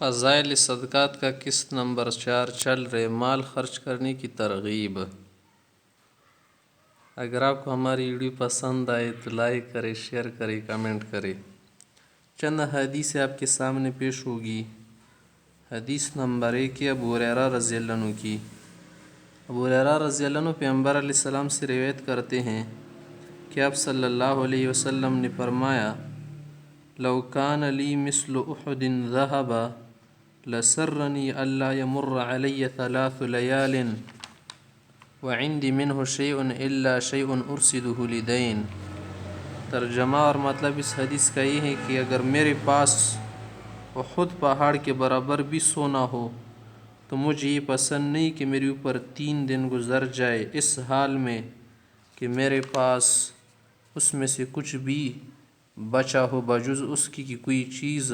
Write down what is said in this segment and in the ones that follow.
فضائل صدقات کا قسط نمبر 4 چل رہے مال خرچ کرنے کی ترغیب۔ اگر آپ کو ہماری ویڈیو پسند آئے تو لائک کرے، شیئر کرے، کمنٹ کرے۔ چند حدیث آپ کے سامنے پیش ہوگی۔ حدیث نمبر 1 ابو ہریرہ رضی اللہ عنہ کی۔ ابو ہریرہ رضی اللہ عنہ پیغمبر علیہ السلام سے روایت کرتے ہیں کہ آپ صلی اللہ علیہ وسلم نے فرمایا: لو کان لی مثل احد ذہبا لسرنی الا یمر علی 3 لیال وعندی منہ شیء الا شیء ارصدہ لدین۔ ترجمہ اور مطلب اس حدیث کا یہ ہے کہ اگر میرے پاس احد پہاڑ کے برابر بھی سونا ہو تو مجھے یہ پسند نہیں کہ میرے اوپر 3 دن گزر جائے اس حال میں کہ میرے پاس اس میں سے کچھ بھی بچا ہو بجز اس کی کہ کوئی چیز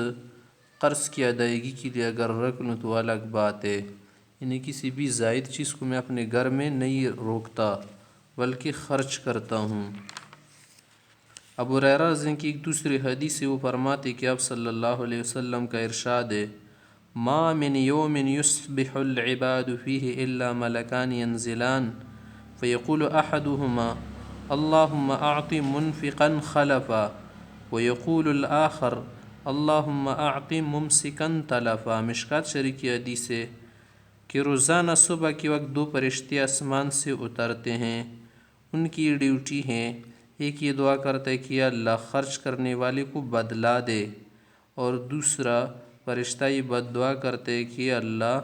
قرض کی ادائیگی کے لیے اگر رکھ لوں تو الگ بات ہے، یعنی کسی بھی زائد چیز کو میں اپنے گھر میں نہیں روکتا بلکہ خرچ کرتا ہوں۔ ابو ہریرہ رضی اللہ عنہ کی ایک دوسری حدیث سے وہ فرماتے کہ آپ صلی اللہ علیہ وسلم کا ارشاد ہے: ما من یوم یصبح العباد فیہ الا ملکان ینزلان فیقول احدہما اللہم اعط منفقا خلفا ویقول الآخر اللہم اعط ممسکا تلفا۔ مشکوٰۃ شریف کی حدیث ہے کہ روزانہ صبح کے وقت 2 فرشتے آسمان سے اترتے ہیں۔ ان کی ڈیوٹی ہے، ایک یہ دعا کرتا ہے کہ اللہ خرچ کرنے والے کو بدلا دے، اور دوسرا فرشتہ یہ بد دعا کرتا ہے کہ اللہ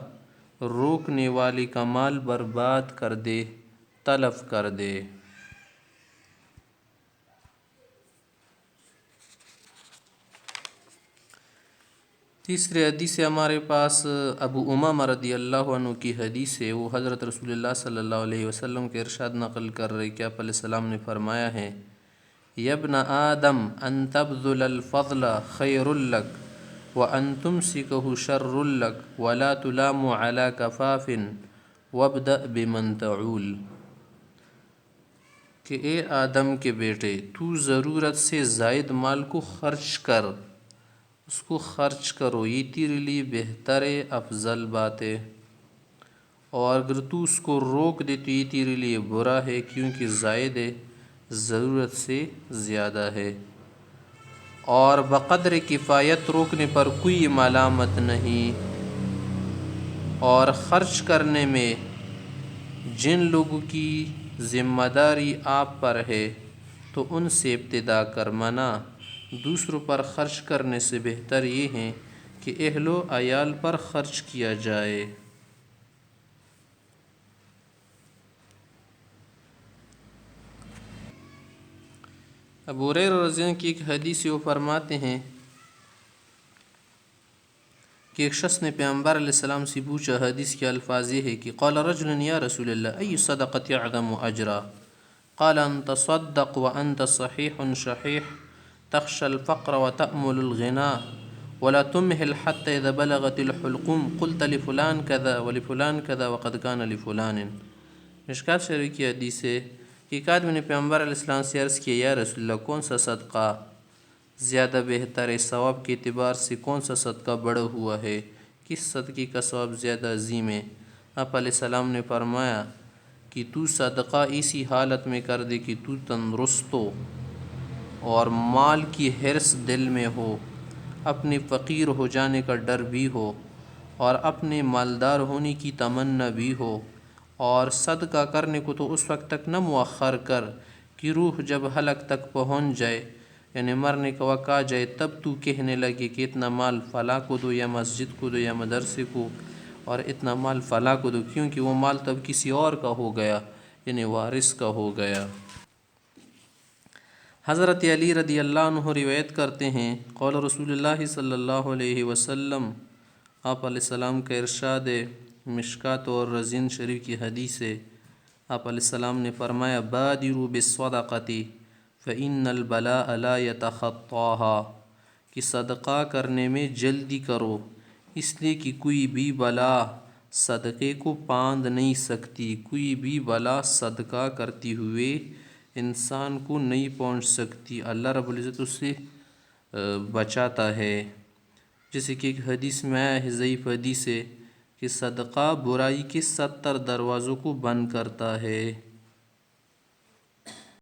روکنے والے کا مال برباد کر دے، تلف کر دے۔ تیسری حدیث ہمارے پاس ابو امامہ رضی اللہ عنہ کی حدیث ہے۔ وہ حضرت رسول اللہ صلی اللہ علیہ وسلم کے ارشاد نقل کر رہے کہ آپ علیہ السلام نے فرمایا ہے: یا ابن آدم ان تبذل الفضل خیر لک وان تمسکہ شر لک ولا تلام علی کفاف وابدأ بمن تعول۔ کہ اے آدم کے بیٹے، تو ضرورت سے زائد مال کو خرچ کر، اس کو خرچ کرو، یہ تیرے لیے بہتر ہے، افضل بات ہے، اور اگر تو اس کو روک دے تو یہ تیرے لیے برا ہے، کیونکہ زائد ہے، ضرورت سے زیادہ ہے۔ اور بقدر کفایت روکنے پر کوئی ملامت نہیں۔ اور خرچ کرنے میں جن لوگوں کی ذمہ داری آپ پر ہے تو ان سے ابتدا کر، منع دوسروں پر خرچ کرنے سے بہتر یہ ہے کہ اہل و عیال پر خرچ کیا جائے۔ ابو ہریرہ رضی اللہ عنہ کی ایک حدیث وہ فرماتے ہیں کہ ایک شخص نے پیغمبر علیہ السلام سے پوچھا، حدیث کے الفاظ یہ ہے کہ قال رجل یا رسول اللہ ای صدقۃ اعظم اجرا قال ان تصدق وانت صحیح شحیح تخشى الفقر وتأمل الغنى ولا تمهل حتى اذا بلغت الحلقوم قلت لفلان كذا ولفلان كذا وقد كان لفلان۔ مشکوٰۃ شریف کی حدیث ہے کہ ایک آدمی نے پیغمبر علیہ السلام سے عرض کیا: یا رسول اللہ، کون سا صدقہ زیادہ بہتر ہے؟ ثواب کے اعتبار سے کون سا صدقہ بڑا ہوا ہے؟ کس صدقے کا ثواب زیادہ عظیم ہے؟ آپ علیہ السلام نے فرمایا کہ تو صدقہ اسی حالت میں کر دے کہ تو تندرست ہو اور مال کی حرص دل میں ہو، اپنے فقیر ہو جانے کا ڈر بھی ہو اور اپنے مالدار ہونے کی تمنا بھی ہو، اور صدقہ کرنے کو تو اس وقت تک نہ مؤخر کر کہ روح جب حلق تک پہنچ جائے، یعنی مرنے کا وقت آ جائے، تب تو کہنے لگے کہ اتنا مال فلاں کو دو یا مسجد کو دو یا مدرسے کو، اور اتنا مال فلاں کو دو، کیونکہ وہ مال تب کسی اور کا ہو گیا، یعنی وارث کا ہو گیا۔ حضرت علی رضی اللہ عنہ روایت کرتے ہیں قول رسول اللہ صلی اللہ علیہ وسلم، آپ علیہ السلام کا ارشاد ہے، مشکوٰۃ اور رزین شریف کی حدیث ہے، آپ علیہ السلام نے فرمایا: بادروا بالصدقۃ فإن البلاء لا يتخطاها، کہ صدقہ کرنے میں جلدی کرو، اس لیے کہ کوئی بھی بلا صدقے کو باندھ نہیں سکتی، کوئی بھی بلا صدقہ کرتے ہوئے انسان کو نہیں پہنچ سکتی، اللہ رب العزت اس سے بچاتا ہے۔ جیسے کہ ایک حدیث میں آیا ہے، ضعیف حدیث ہے کہ صدقہ برائی کے 70 دروازوں کو بند کرتا ہے۔